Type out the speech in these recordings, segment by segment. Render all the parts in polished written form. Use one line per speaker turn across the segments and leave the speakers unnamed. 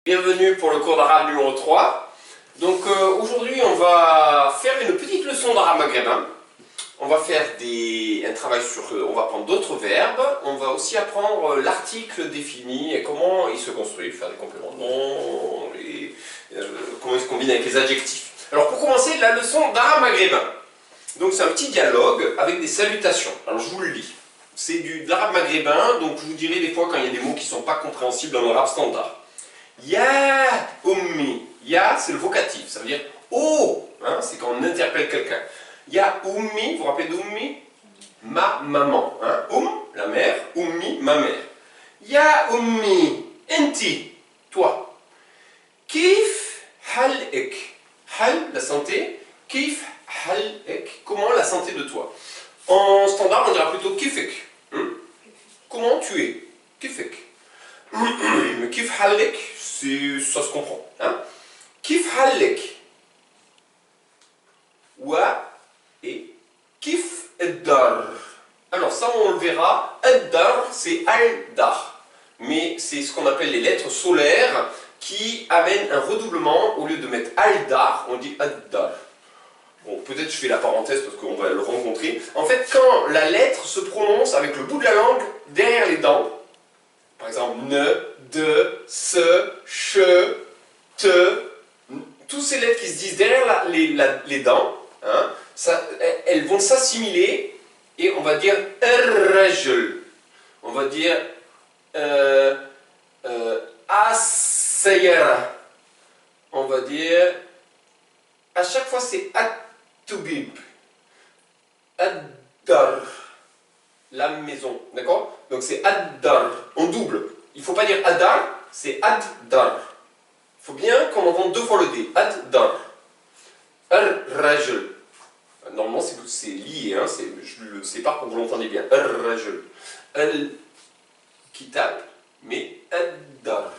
Bienvenue pour le cours d'arabe numéro 3. Donc aujourd'hui on va faire une petite leçon d'arabe maghrébin. On va faire un travail sur... on va prendre d'autres verbes. On va aussi apprendre l'article défini et comment il se construit, faire des compléments de nom, comment il se combine avec les adjectifs. Alors pour commencer, la leçon d'arabe maghrébin. Donc c'est un petit dialogue avec des salutations. Alors je vous le lis. C'est de l'arabe maghrébin, donc je vous dirai des fois quand il y a des mots qui ne sont pas compréhensibles en arabe standard. Ya ummi. Ya, c'est le vocatif, ça veut dire oh, hein, c'est quand on interpelle quelqu'un. Ya ummi, vous vous rappelez d'ummi? Ma maman. Hein? La mère, ummi, ma mère. Ya ummi, enti, toi. Kif halek. Hal, la santé. Kif halek, comment la santé de toi? En standard, on dira plutôt kifek. Comment tu es? Kifek. Mais kif halek, ça se comprend. Hein? Kif halek. Wa et kif eddar. Alors ça on le verra. Eddar c'est al-dar. Mais c'est ce qu'on appelle les lettres solaires qui amènent un redoublement. Au lieu de mettre al-dar, on dit eddar. Bon, peut-être je fais la parenthèse parce qu'on va le rencontrer. En fait, quand la lettre se prononce avec le bout de la langue derrière les dents, par exemple, ne, de, se, che, te, toutes ces lettres qui se disent derrière les dents, hein, elles vont s'assimiler et on va dire rajul. On va dire as-sayara. On va dire, à chaque fois c'est at-tubib, ad-dar. La maison, d'accord? Donc c'est ad-dar, on double. Il ne faut pas dire ad-dar, c'est ad-dar. Il faut bien qu'on entende deux fois le D, ad-dar. Ar-rajul. Normalement c'est lié, hein, je le sépare pour que vous l'entendez bien. Ar-rajul. Al-kitab, mais ad-dar.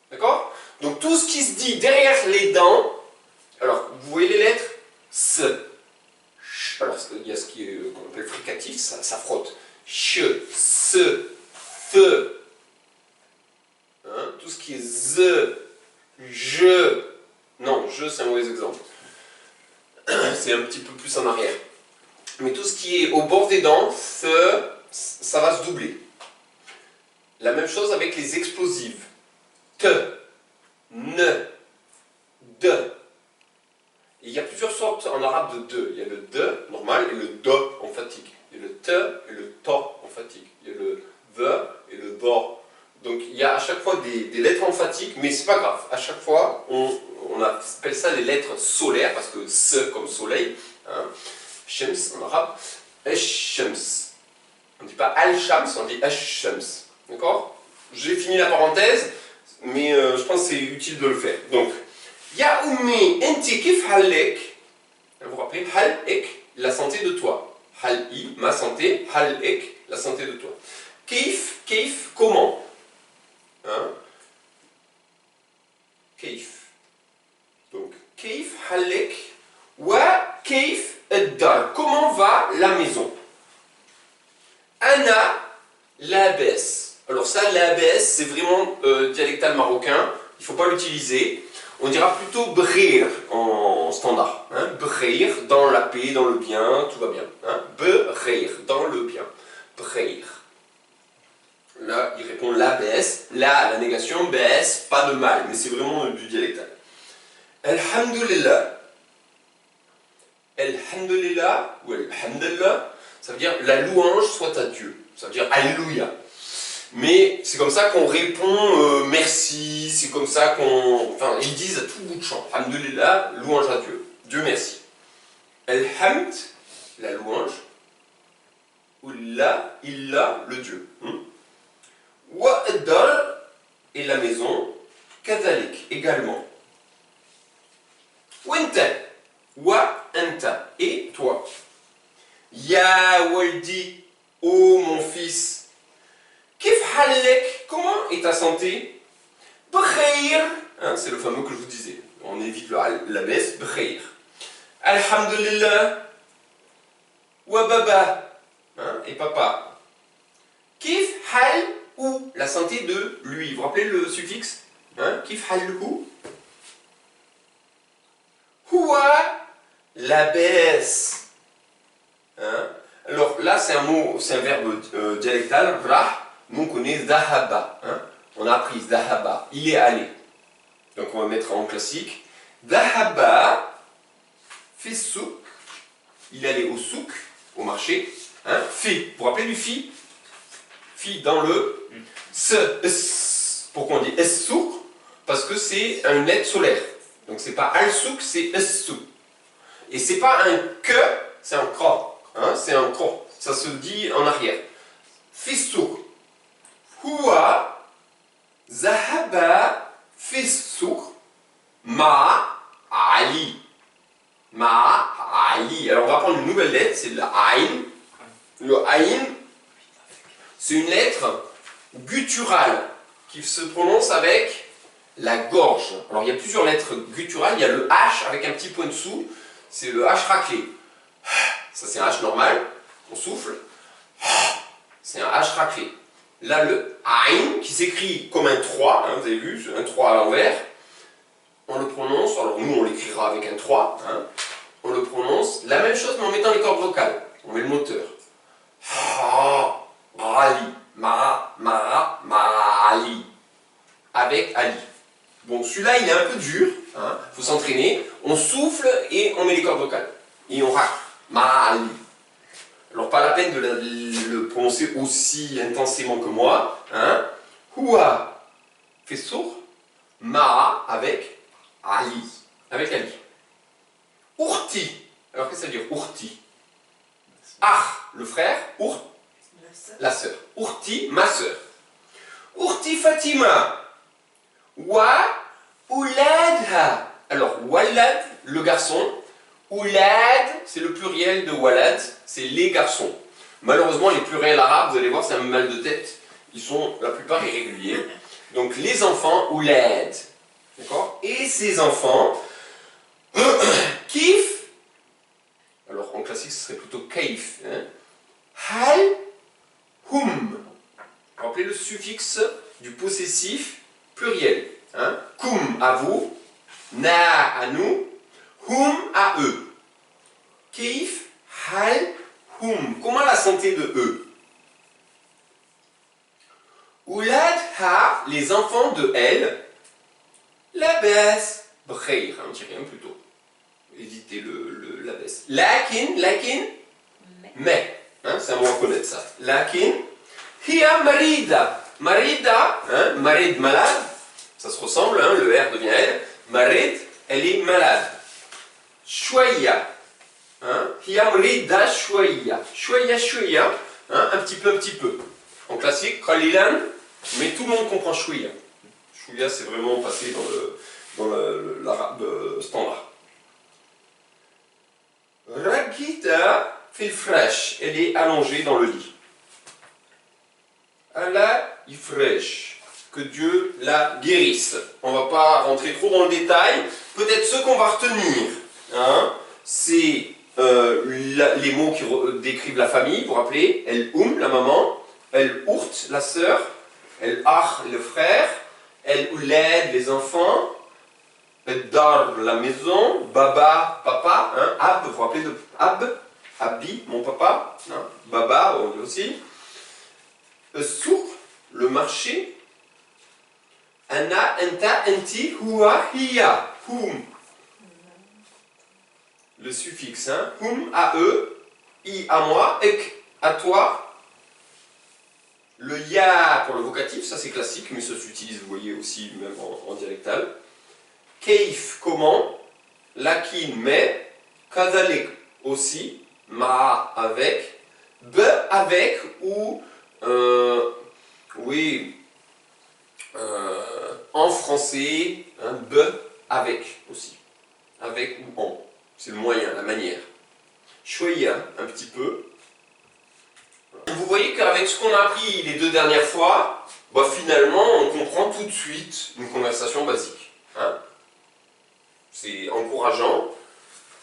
D'accord? Donc tout ce qui se dit derrière les dents, alors vous voyez les lettres? S. Alors il y a ce qu'on appelle fricatif, ça frotte. Che, se, fe, hein, tout ce qui est ze, je, non, je c'est un mauvais exemple, c'est un petit peu plus en arrière, mais tout ce qui est au bord des dents, fe, ça va se doubler. La même chose avec les explosives, te, ne, de. Et il y a plusieurs sortes en arabe de de. Il y a le de normal et le do en fatigue. Il y a le te et le to en fatigue. Il y a le the et le do. Donc il y a à chaque fois des lettres en fatigue, mais c'est pas grave. À chaque fois, on appelle ça les lettres solaires, parce que se comme soleil, hein, shams en arabe, esh-shams. On ne dit pas al-shams, on dit esh-shams. D'accord? J'ai fini la parenthèse, mais je pense que c'est utile de le faire. Donc, ya ummi enti kif halek. Vous vous rappelez, halek, la santé de toi. Hal-i, ma santé, halek, la santé de toi. Kif, comment? Hein? Kif. Donc, kif halek, wa kif eddar. Comment va la maison? Ana labes. Alors ça, labes, c'est vraiment dialectal marocain. Il ne faut pas l'utiliser. On dira plutôt brir en standard. Hein? Brir, dans la paix, dans le bien, tout va bien. Hein? Brir, dans le bien. Brir. Là, il répond la baisse. Là, la négation, baisse, pas de mal. Mais c'est vraiment du dialectal. Alhamdulillah. Alhamdulillah, ou alhamdulillah, ça veut dire la louange soit à Dieu. Ça veut dire alléluia. Mais c'est comme ça qu'on répond merci, c'est comme ça qu'on... Enfin, ils disent à tout bout de champ. Alhamdulillah, louange à Dieu. Dieu merci. Alhamd, la louange. Ullah, illa, le Dieu. Wa ad-dar, et la maison. Kadalik, également. Wenta, wa anta, et toi. Ya waldi, ô mon fils. Kif halek, comment est ta santé? Bkhayr, hein, c'est le fameux que je vous disais. On évite la baisse, bkhayr. Alhamdulillah. Wa baba, hein, et papa. Kif hal ou, la santé de lui. Vous vous rappelez le suffixe? hein, كيف حله هو لابس. Hein? Alors là, c'est un mot, c'est un verbe dialectal, rah. Nous on connaît dhahaba. Hein? On a appris dhahaba, il est allé. Donc on va mettre en classique. Dhahaba fi souk. Il est allé au souk, au marché. Hein? Fi, vous vous rappelez du fi? Fi dans le Pourquoi on dit es-souk? Parce que c'est une lettre solaire. Donc c'est pas al-souk, c'est es-souk. Et c'est pas un que, c'est un kra. Hein, c'est un kra. Ça se dit en arrière. Fissouk. Huwa zahaba fissouk ma Ali. Ma Ali. Alors on va prendre une nouvelle lettre, c'est le aïn. Le aïn, c'est une lettre gutturale qui se prononce avec la gorge. Alors il y a plusieurs lettres gutturales. Il y a le H avec un petit point dessous. C'est le H raclé. Ça c'est un H normal, on souffle. C'est un H raclé. Là le Aïn qui s'écrit comme un 3, hein, vous avez vu, un 3 à l'envers. On le prononce, alors nous on l'écrira avec un 3. Hein, on le prononce, la même chose mais en mettant les cordes vocales. On met le moteur. Ali, Ali. Avec Ali. Bon, celui-là il est un peu dur, hein, faut s'entraîner. On souffle et on met les cordes vocales. Et on racle. Ma'ali. Alors pas la peine de le prononcer aussi intensément que moi. Hein. Huwa fait sourd. Ma avec Ali. Avec Ali. Urti. Alors qu'est-ce que ça veut dire Urti? Ah, le frère. Urt, la sœur. Urti, ma sœur. Urti Fatima. Wa Ouladha. Alors, Walad, le garçon. Oulad, c'est le pluriel de Walad, c'est les garçons. Malheureusement, les pluriels arabes, vous allez voir, c'est un mal de tête. Ils sont la plupart irréguliers. Donc, les enfants, Oulad. D'accord? Et ces enfants, Kif. Alors, en classique, ce serait plutôt Kaif. Hein? Hal, Hum. Rappelez le suffixe du possessif pluriel. Hein? Kum à vous, na à nous, hum à eux. Keif, hal, hum. Comment la santé de eux? Oulad ha, les enfants de elle, la baisse, bkhayr, un petit rien plutôt. Évitez la baisse. Lakin, mais. Hein, c'est un mot à connaître ça. Lakin, hiya marida. Marida, hein, marid malade, ça se ressemble, hein, le R devient L. Marid, elle est malade. Shwaya, hein, hiya marida shwaya. Shwaya, shwaya, hein, un petit peu. En classique, qalilan, mais tout le monde comprend shwaya. Shwaya, c'est vraiment passé dans l'arabe standard. Ragita fil fresh, elle est allongée dans le lit. Allah yifresh, que Dieu la guérisse. On ne va pas rentrer trop dans le détail. Peut-être ce qu'on va retenir, hein, c'est les mots qui décrivent la famille, vous vous rappelez, El la maman, El Urt, la sœur, El Ach, le frère, El Ouled, les enfants, El Dar, la maison, Baba, papa, hein, Ab, vous vous rappelez de Ab, Abi, mon papa, hein, Baba aussi. Souk, le marché. Anna, anta, anti, huwa, hiya. Hum. Le suffixe, hein. Hum à eux, i à moi, ek à toi. Le ya pour le vocatif, ça c'est classique, mais ça s'utilise, vous voyez aussi, même en dialectal. Keif, comment. Lakin, mais. Kazalik, aussi. Ma, avec. Be, avec, ou. Oui, en français, hein, be, avec aussi. Avec ou en. C'est le moyen, la manière. Choya, un petit peu. Vous voyez qu'avec ce qu'on a appris les 2 dernières fois, bah finalement, on comprend tout de suite une conversation basique. Hein, c'est encourageant.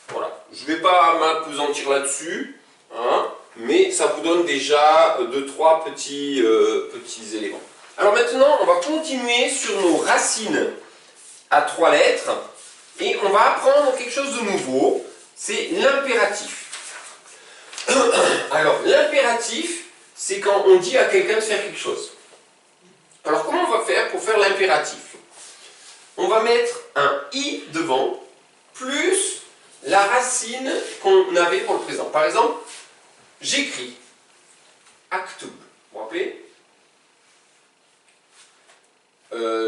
Voilà. Je ne vais pas m'appesantir là-dessus. Hein, mais ça vous donne déjà 2-3 petits éléments. Alors maintenant, on va continuer sur nos racines à 3 lettres et on va apprendre quelque chose de nouveau, c'est l'impératif. Alors l'impératif, c'est quand on dit à quelqu'un de faire quelque chose. Alors comment on va faire pour faire l'impératif? On va mettre un i devant plus la racine qu'on avait pour le présent. Par exemple, j'écris aktub. Vous vous rappelez?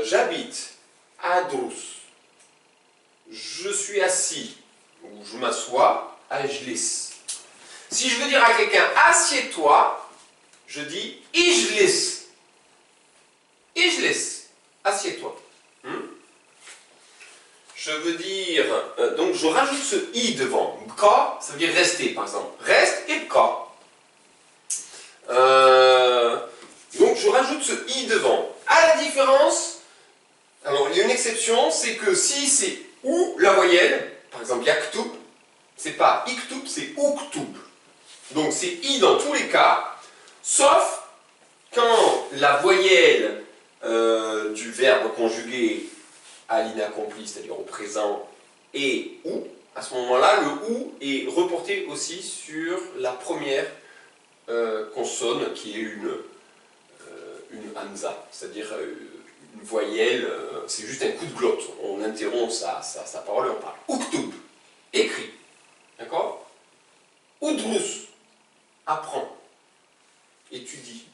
J'habite adrus. Je suis assis ou je m'assois ajlis. Si je veux dire à quelqu'un assieds-toi, je dis ijlis. Ijlis, assieds-toi. Je veux dire, donc je rajoute ce i devant. Ka, ça veut dire rester par exemple. Reste et ka. Donc je rajoute ce i devant. À la différence, alors il y a une exception, c'est que si c'est ou la voyelle, par exemple yaktub, c'est pas iktub, c'est uktub. Donc c'est i dans tous les cas, sauf quand la voyelle du verbe conjugué à l'inaccompli, c'est-à-dire au présent, et ou, à ce moment-là, le ou est reporté aussi sur la première consonne qui est une hamza, c'est-à-dire une voyelle, c'est juste un coup de glotte. On interrompt sa parole et on parle. Uktub, écrit. D'accord? Udrus, apprends, étudie.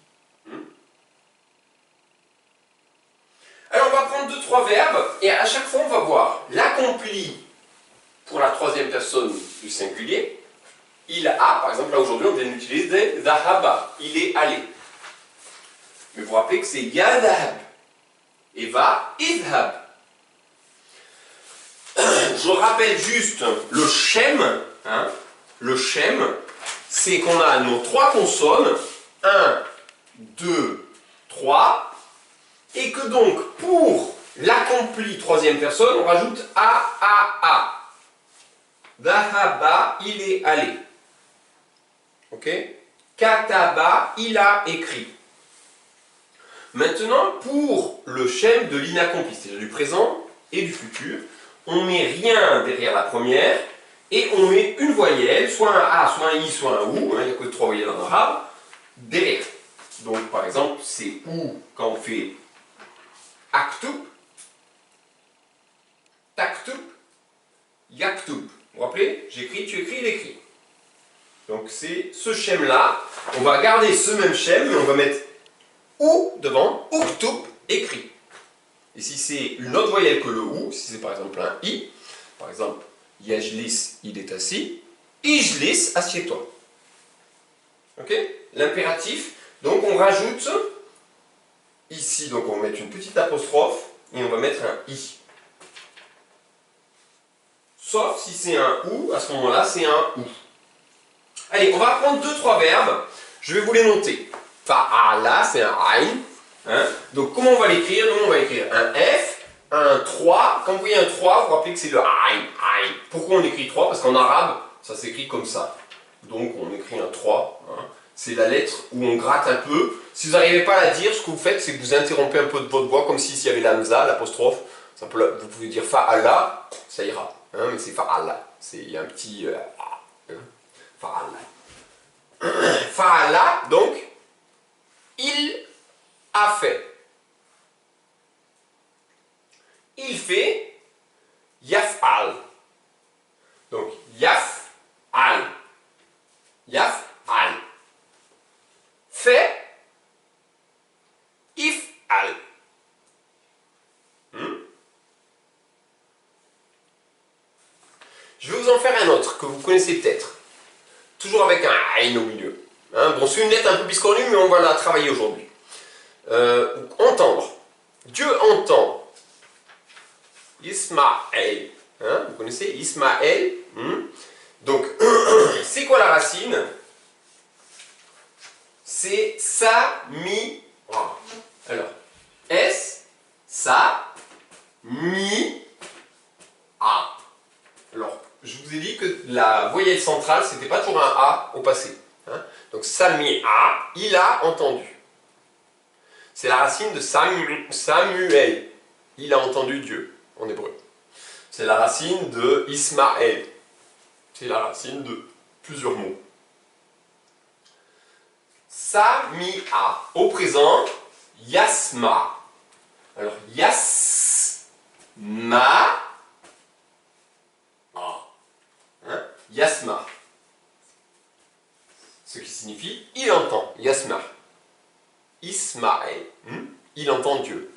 Alors on va prendre 2-3 verbes et à chaque fois on va voir l'accompli pour la troisième personne du singulier. Il a, par exemple là aujourd'hui on vient d'utiliser dhahaba, il est allé. Mais vous vous rappelez que c'est yadhab et va idhab. Je rappelle juste le shem. Le shem, c'est qu'on a nos 3 consonnes, 1, 2, 3. Et que donc, pour l'accompli troisième personne, on rajoute a. Dhahaba, il est allé. Ok? Kataba, il a écrit. Maintenant, pour le shem de l'inaccompli, c'est-à-dire du présent et du futur, on ne met rien derrière la première et on met une voyelle, soit un a, soit un i, soit un ou, il n'y a que 3 voyelles en arabe, derrière. Donc, par exemple, c'est ou quand on fait aktub, taktub, yaktub. Vous vous rappelez? J'écris, tu écris, il écrit. Donc c'est ce schème-là. On va garder ce même schème, mais on va mettre ou devant, uktub, écrit. Et si c'est une autre voyelle que le ou, si c'est par exemple un i, par exemple, yajlis, il est assis, ijlis, assieds-toi. Ok? L'impératif, donc on rajoute ici, donc on va mettre une petite apostrophe et on va mettre un i. Sauf si c'est un ou, à ce moment-là c'est un ou. Allez, on va prendre 2-3 verbes, je vais vous les noter. Fa'ala, c'est un aïn. Donc comment on va l'écrire? Nous on va écrire un F, un 3. Quand vous voyez un 3, vous vous rappelez que c'est le aïn. Pourquoi on écrit 3? Parce qu'en arabe, ça s'écrit comme ça. Donc on écrit un 3. C'est la lettre où on gratte un peu. Si vous n'arrivez pas à la dire, ce que vous faites, c'est que vous interrompez un peu de votre voix, comme s'il y avait l'hamza, l'apostrophe. Vous pouvez dire fa'ala, ça ira. Mais c'est fa'ala. Il y a un petit fa'ala. Fa'ala, donc, il a fait. Il fait yaf'al. Donc, yaf'al. Yaf'al. Fait if'al. Je vais vous en faire un autre que vous connaissez peut-être. Toujours avec un aïn au milieu. Bon, c'est une lettre un peu biscornue, mais on va la travailler aujourd'hui. Entendre. Dieu entend. Ismaël. Vous connaissez Ismaël? Donc, c'est quoi la racine? C'est sa, mi, ra. Alors, S, sa, mi, a. Alors, je vous ai dit que la voyelle centrale, c'était pas toujours un a au passé. Donc, sa, mi, a, il a entendu. C'est la racine de Samuel. Il a entendu Dieu, en hébreu. C'est la racine de Ismaël. C'est la racine de plusieurs mots. Samia. Au présent, Yasma. Alors, Yasma. Hein? Yasma. Ce qui signifie il entend. Yasma. Ismaël. Il entend Dieu.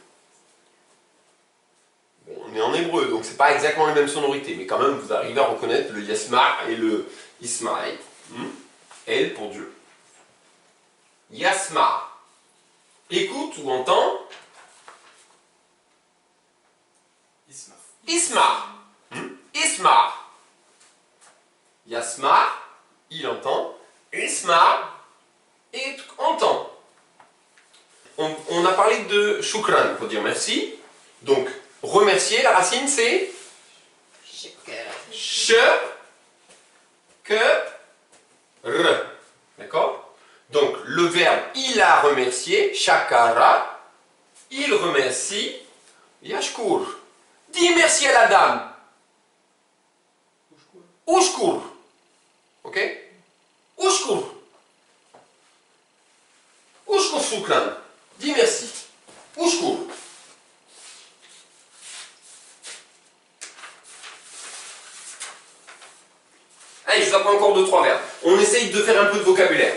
Bon, on est en hébreu, donc c'est pas exactement les mêmes sonorités, mais quand même vous arrivez à reconnaître le Yasma et le Ismaël. Elle pour Dieu. Yasma. Écoute ou entend.
Isma.
Isma. Isma. Yasma, il entend. Isma, et entend. On a parlé de shukran pour dire merci. Donc, remercier, la racine c'est sh, que, r. D'accord? Donc, le verbe il a remercié, shakara, il remercie, yashkur. Dis merci à la dame. Ushkur. Ok? Ushkur. Ushkur shukran. Dis merci. Ushkur. Allez, je vous apprends encore 2-3 verbes. On essaye de faire un peu de vocabulaire.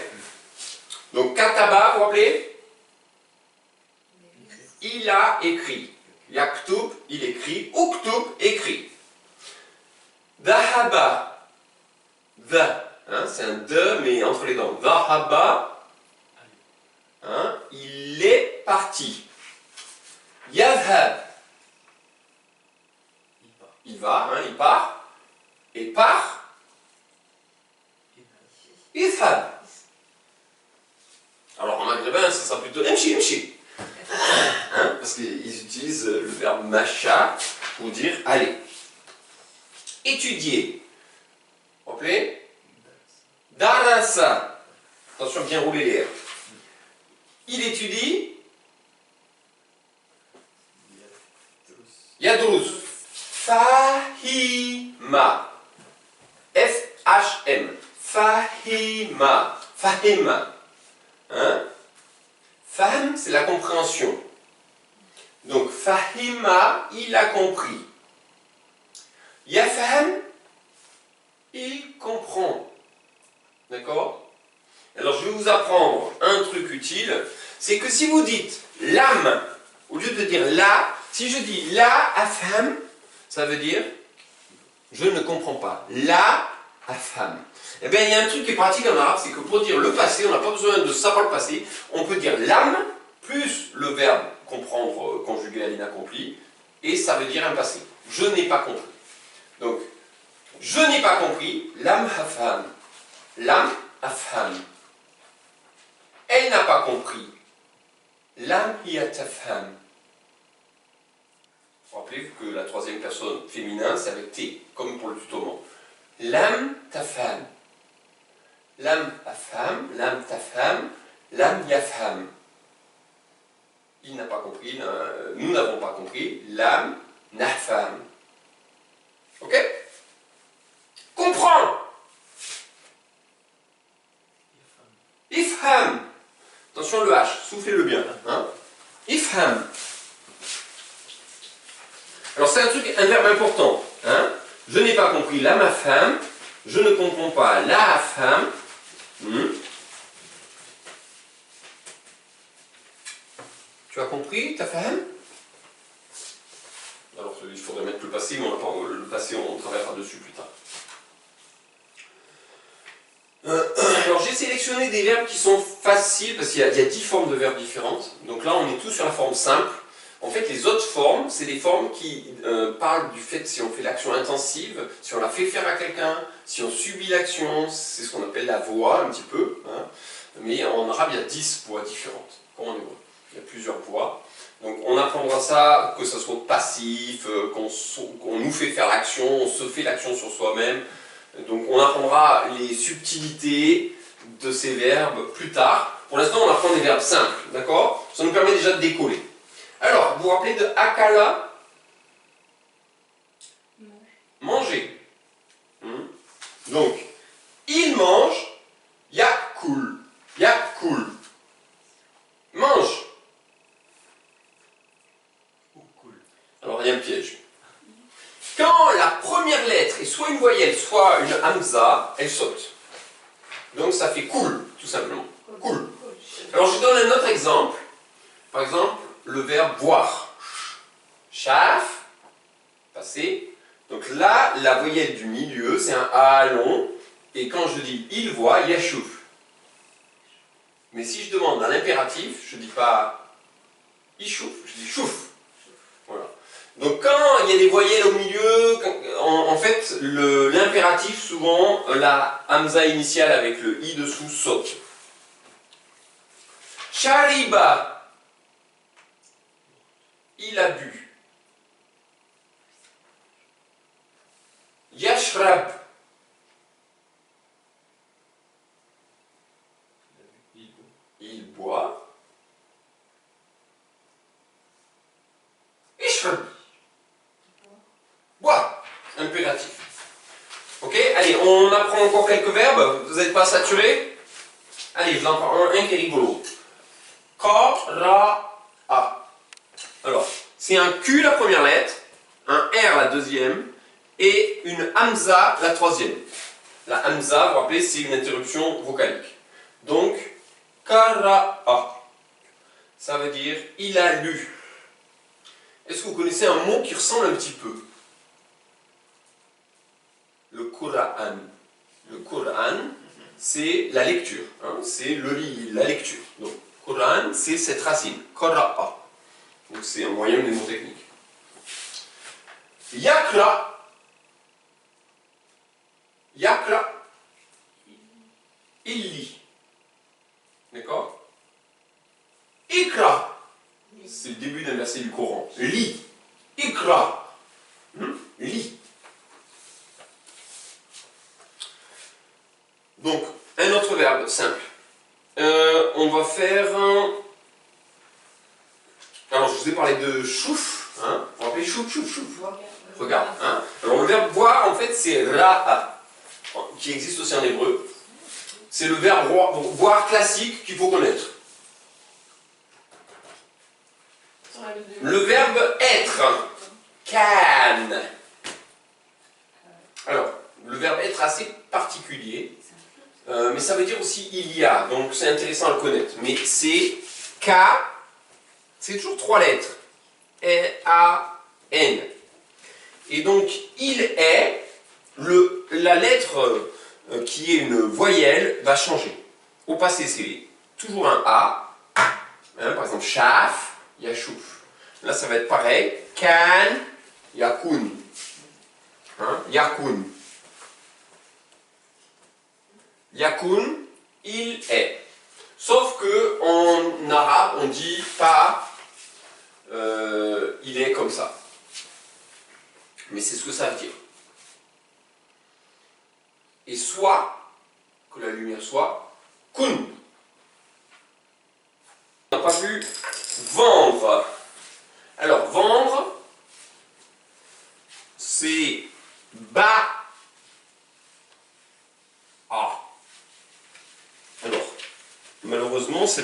Donc, kataba, vous vous rappelez? Il a écrit. Yaktub, il écrit. Uktub, écrit. Dahaba. C'est un de, mais entre les dents. Dahaba. Il est parti. Yadhab. Il va, il part. Et part. Ifhab. Alors en maghrébin, ça sera plutôt emchi. Parce qu'ils utilisent le verbe macha pour dire aller. Étudier. Vous vous rappelez? Darasa. Attention, bien rouler les R. Il étudie. Yadrus. Fahima. F-H-M. Fahima. Fahima. Fahm, c'est la compréhension. Donc, Fahima, il a compris. Yafham, il comprend. D'accord? Alors, je vais vous apprendre un truc utile. C'est que si vous dites l'âme, au lieu de dire la, si je dis la afham, ça veut dire je ne comprends pas. La afham. Eh bien, il y a un truc qui est pratique en arabe, c'est que pour dire le passé, on n'a pas besoin de savoir le passé. On peut dire l'âme plus le verbe comprendre conjugué à l'inaccompli, et ça veut dire un passé. Je n'ai pas compris. Donc, je n'ai pas compris, lam afham. Lam afham. Elle n'a pas compris. Lam hiya tafham. Rappelez-vous que la troisième personne féminin, c'est avec T, comme pour le tutoiement. Lam tafham. Lam afham, lam tafham, lam yafham. Il n'a pas compris, nous n'avons pas compris. Lam nafham. Ok? Comprends! Ifham. Attention le H, soufflez-le bien. Ifham. Alors c'est un verbe important. Je n'ai pas compris la mafham. Je ne comprends pas la afham. Tu as compris ta femme? Alors il faudrait mettre le passé, mais le passé on travaillera dessus plus tard. Alors j'ai sélectionné des verbes qui sont faciles, parce qu'il y a 10 formes de verbes différentes. Donc là on est tous sur la forme simple. En fait les autres formes, c'est des formes qui parlent du fait si on fait l'action intensive, si on la fait faire à quelqu'un, si on subit l'action, c'est ce qu'on appelle la voix un petit peu. Mais en arabe il y a 10 voix différentes, comme en hébreu. Il y a plusieurs voix. Donc on apprendra ça, que ce soit passif, qu'on nous fait faire l'action, on se fait l'action sur soi-même. Donc on apprendra les subtilités de ces verbes plus tard. Pour l'instant, on apprend des verbes simples, d'accord? Ça nous permet déjà de décoller. Alors, vous vous rappelez de akala? Manger. Donc, il mange, yakul. Yakul. Mange.
Cool.
Alors, il y a un piège. Quand la première lettre est soit une voyelle, soit une hamza, elle saute. Donc, ça fait cool, tout simplement. Cool. Alors, je donne un autre exemple. Par exemple, le verbe boire. Chaf, passé. Donc là, la voyelle du milieu, c'est un A long. Et quand je dis il voit, il y a chouf. Mais si je demande un impératif, je ne dis pas il chouf, je dis chouf. Voilà. Donc quand il y a des voyelles au milieu, en fait, l'impératif, souvent, la hamza initiale avec le i dessous saute. Shariba, il a bu. Yashrab, il boit. Ishrab, bois, impératif. Ok, allez, on apprend encore quelques verbes. Vous n'êtes pas saturé? Allez, je vous en prends un qui est rigolo. Qara'a. Alors, c'est un Q la première lettre, un R la deuxième, et une hamza la troisième. La hamza, vous vous rappelez, c'est une interruption vocalique. Donc, qara'a, ça veut dire il a lu. Est-ce que vous connaissez un mot qui ressemble un petit peu? Le Qur'an. Le Qur'an, c'est la lecture, hein, c'est la lecture. Donc, Qur'an, c'est cette racine, qara'a. Donc, c'est un moyen mnémotechnique. Yakra. Yakra, il lit. D'accord? Ikra, c'est le début d'un verset du Coran. Lit. Ikra, lit. Donc, un autre verbe simple. On va faire un... Alors, je vous ai parlé de chouf. Hein? Vous vous rappelez chouf, chouf, chouf. Regarde. Hein? Alors, le verbe boire, en fait, c'est ra'a, qui existe aussi en hébreu. C'est le verbe boire classique qu'il faut connaître. Le verbe être, kan. Alors, le verbe être assez particulier, mais ça veut dire aussi il y a, donc c'est intéressant à le connaître. Mais c'est K, c'est toujours trois lettres, E-A-N. Et donc, il est, la lettre qui est une voyelle va changer. Au passé, c'est toujours un A, hein, par exemple, shaf, yashouf. Là, ça va être pareil, kan, yakun. Hein, yakun. Yakun, il est. Sauf que en arabe, on dit pas il est comme ça. Mais c'est ce que ça veut dire. Et soit, que la lumière soit, kun. On n'a pas vu vendre. Alors, vendre, c'est ba. Ah. Alors, malheureusement, ce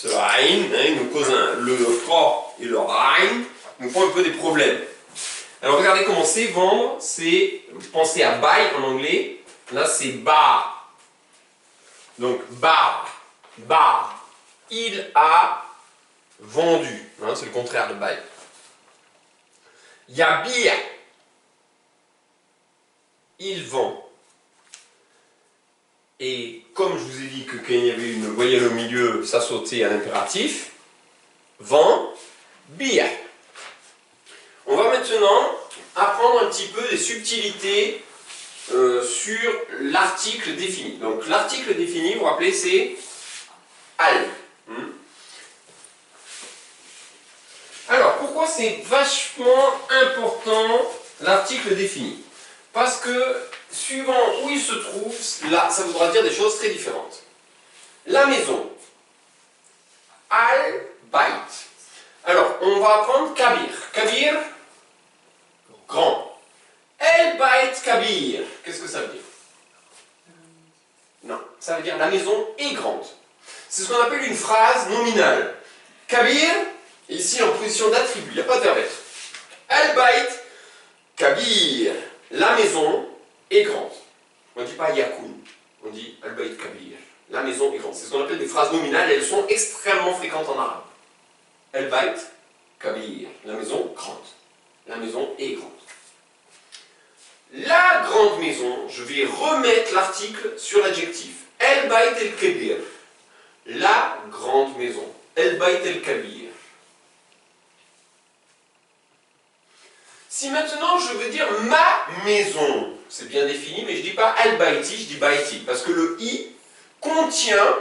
aïn, hein, nous cause le ra et le aïn nous font un peu des problèmes. Alors, regardez comment c'est vendre, c'est, pensez à buy en anglais, là c'est ba. Donc, ba, il a vendu, hein, c'est le contraire de buy. Yabir, il vend. Et comme je vous ai dit que quand il y avait une voyelle au milieu, ça sautait à l'impératif, vend, bir. On va maintenant apprendre un petit peu des subtilités sur l'article défini. Donc l'article défini, vous vous rappelez, c'est al. Alors, pourquoi c'est vachement important l'article défini? Parce que, suivant où il se trouve, là, ça voudra dire des choses très différentes. La maison. Al-Bayt. Alors, on va apprendre Kabir. Kabir, grand. El-Bayt Kabir. Qu'est-ce que ça veut dire? Non, ça veut dire la maison est grande. C'est ce qu'on appelle une phrase nominale. Kabir, ici en position d'attribut, il n'y a pas de verbe être. El-Bayt Kabir. La maison est grande. On ne dit pas Yakoun, on dit Al-Bayt Kabir. La maison est grande. C'est ce qu'on appelle des phrases nominales et elles sont extrêmement fréquentes en arabe. El-Bayt Kabir. La maison grande. La maison est grande. La grande maison, je vais remettre l'article sur l'adjectif. El-Bayt el-Kabir. La grande maison. El-Bayt el-Kabir. Si maintenant je veux dire ma maison, c'est bien défini, mais je ne dis pas al-bayti, je dis bayti, parce que le i contient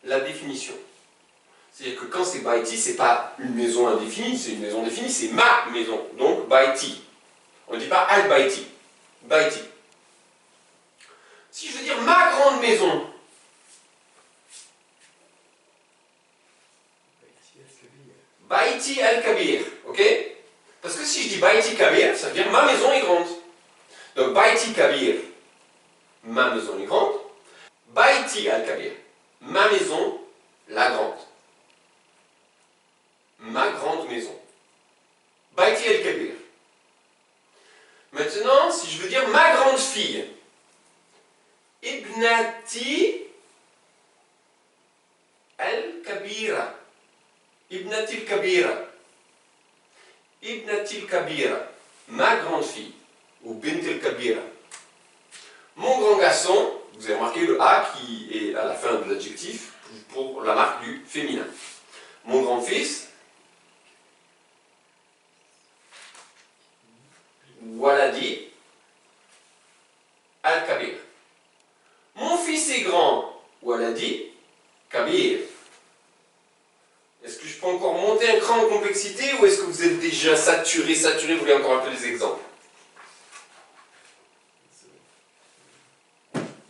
la définition. C'est-à-dire que quand c'est bayti, c'est pas une maison indéfinie, c'est une maison définie, c'est ma maison, donc bayti. On ne dit pas al-bayti, bayti. Si je veux dire ma grande maison, bayti al-kabir, ok? Parce que si je dis Bayti Kabir, ça veut dire ma maison est grande. Donc Bayti Kabir, ma maison est grande. Bayti Al-Kabir, ma maison, la grande. Ma grande maison. Bayti Al-Kabir. Maintenant, si je veux dire ma grande fille, Ibnati Al-Kabira. Ibnati Al-Kabira. Ibnatil Kabira, ma grande fille, ou Bintil Kabira. Mon grand garçon, vous avez remarqué le A qui est à la fin de l'adjectif pour la marque du féminin. Mon grand-fils, Waladi Al-Kabir. Mon fils est grand, Waladi Kabir. Est-ce que je peux encore monter un cran en complexité ou est-ce que vous êtes déjà saturé, vous voulez encore un peu des exemples?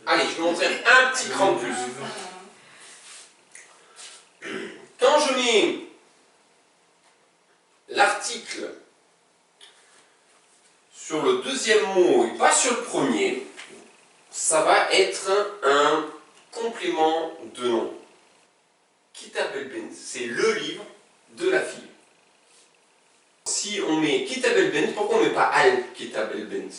Allez, je vais monter un petit cran de plus. Quand je mets l'article sur le deuxième mot et pas sur le premier, ça va être un complément de nom. Kitab el-Bint, c'est le livre de la fille. Si on met Kitab el-Bint, pourquoi on ne met pas Al-Kitab el-Bint?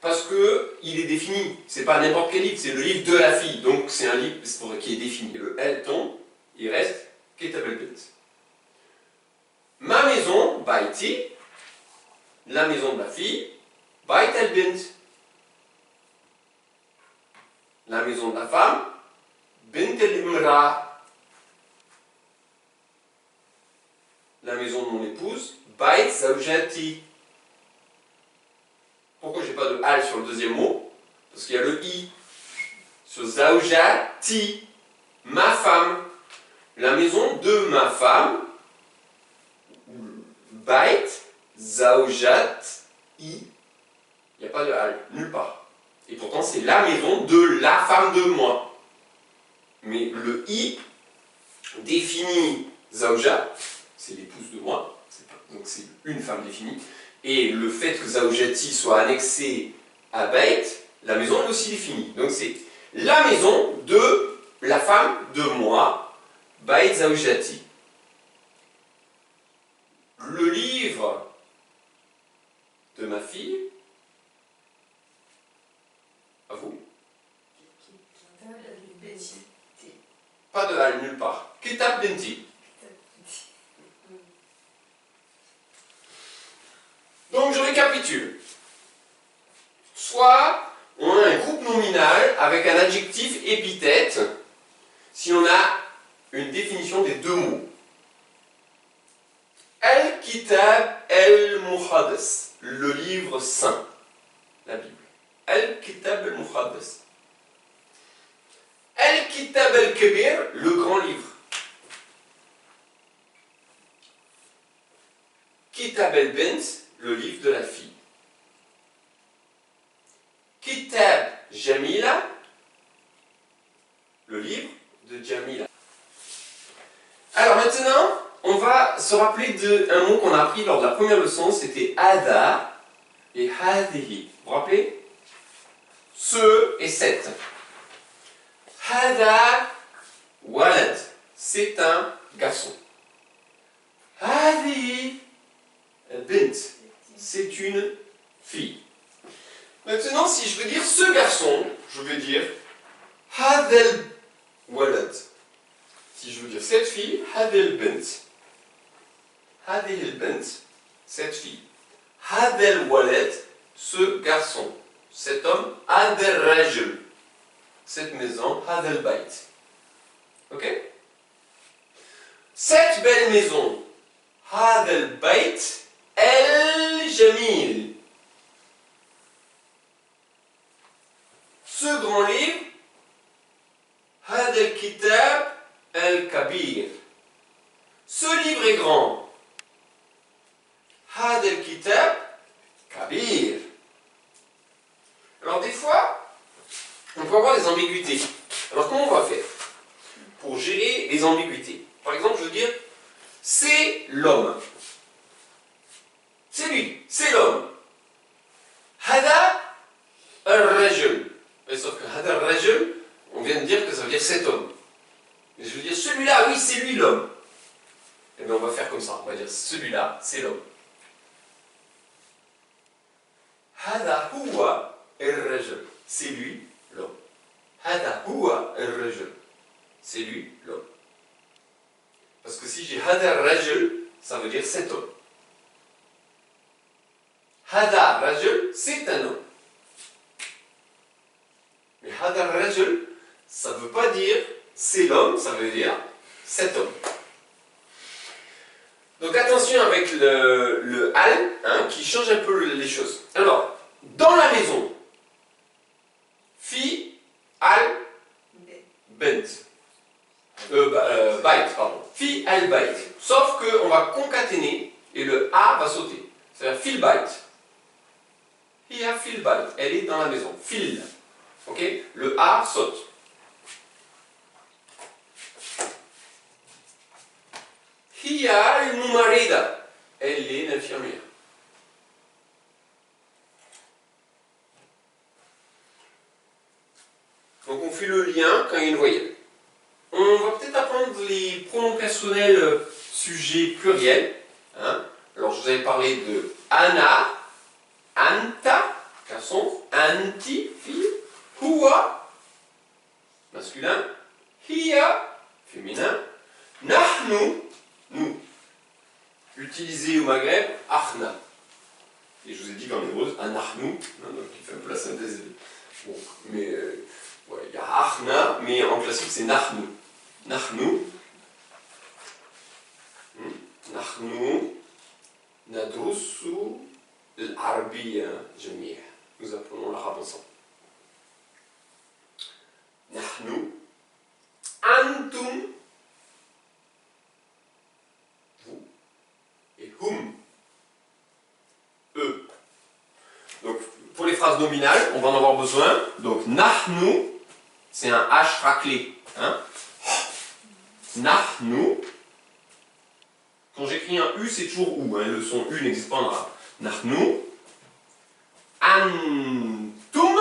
Parce qu'il est défini, c'est pas n'importe quel livre, c'est le livre de la fille, donc c'est un livre qui est défini. Le L tombe, il reste Kitab el-Bint. Ma maison, Bayti, la maison de la fille, Bayt el-Bint. La maison de la femme, Bint el-Imra. La maison de mon épouse, Bayt Zawjati. Pourquoi j'ai pas de al sur le deuxième mot? Parce qu'il y a le i. Sur Zawjati, ma femme. La maison de ma femme, Bayt Zawjat i. Il n'y a pas de al, nulle part. Et pourtant c'est la maison de la femme de moi. Mais le i définit Zawja, c'est l'épouse de moi, donc c'est une femme définie. Et le fait que Zawjati soit annexé à Bayt, la maison est aussi définie. Donc c'est la maison de la femme de moi, Bayt Zawjati. Le livre de ma fille, à vous. Pas de al nulle part. Kitab Binti. Donc je récapitule. Soit on a un groupe nominal avec un adjectif épithète si on a une définition des deux mots. Al-Kitab al-Muhaddas, le livre saint, la Bible. Al-Kitab al-Muhaddas. Al-Kitab al-Kabir, le grand livre. Kitab al-Bint, le livre de la fille. Kitab Jamila, le livre un mot qu'on a appris lors de la première leçon, c'était hada et hadihi. Vous vous rappelez? Ce et cette. Hada walad, c'est un garçon. Hadihi bint, c'est une fille. Maintenant, si je veux dire ce garçon, je vais dire hadel walad. Si je veux dire cette fille, hadel bint. Hadel bint, cette fille. Hadel walad, ce garçon. Cet homme, hadel rajul. Cette maison, hadel bait. Ok? Cette belle maison, hadel bait, el jamil. Ce grand livre, hadel kitab, el kabir. Ce livre est grand. Hadel kitab, kabir. Alors des fois, on peut avoir des ambiguïtés. Alors comment on va faire pour gérer les ambiguïtés? Par exemple, je veux dire, c'est l'homme. C'est lui, c'est l'homme. Hada al-rajul. Sauf que hada al-rajul, on vient de dire que ça veut dire cet homme. Mais je veux dire, celui-là, oui, c'est lui l'homme. Et bien on va faire comme ça, on va dire, celui-là, c'est l'homme. Hada huwa al-rajul. C'est lui l'homme. Hada huwa al-rajul. C'est lui l'homme. Parce que si j'ai hada al-rajul, ça veut dire cet homme. Hada al-rajul, c'est un homme. Mais hada al-rajul, ça ne veut pas dire c'est l'homme, ça veut dire cet homme. Donc attention avec le al, hein, qui change un peu les choses. Alors, dans la maison, fi al bent. Bait, pardon. Fi al bait. Sauf qu'on va concaténer et le a va sauter. C'est-à-dire fil bait. Hiya fil bait. Elle est dans la maison. Fil. Ok? Le a saute. Hiya al mumarida. Elle est l'infirmière. Donc on fait le lien quand il y a une voyelle. On va peut-être apprendre les pronoms personnels sujets pluriels. Hein. Alors je vous avais parlé de ana, anta, garçon, anti, fille, huwa, masculin, hiya, féminin, nahnu, nous. Utilisé au Maghreb, achna. Et je vous ai dit qu'en hébreu, anachnu, donc il fait un peu la synthèse. Bon, mais ouais, il y a achna, mais en classique c'est nahnu. Nahnu, nahnu, nadrusu al-arabiyya jami'a. Nous apprenons l'arabe ensemble. Nahnu, antum, vous, et hum, eux. Donc, pour les phrases nominales, on va en avoir besoin. Donc, nahnu, c'est un H raclé. Hein? Nahnu. Quand j'écris un U, c'est toujours OU. Hein? Le son U n'existe pas en arabe. Nahnu. Antum.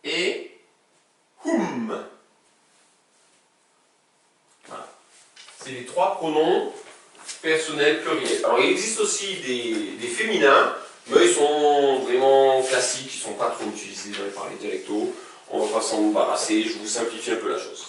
Et hum. Voilà. C'est les trois pronoms personnels pluriels. Alors, il existe aussi des féminins, mais ils sont vraiment classiques, ils ne sont pas trop utilisés dans les parlers dialectaux. On va pas s'en embarrasser, je vous simplifie un peu la chose.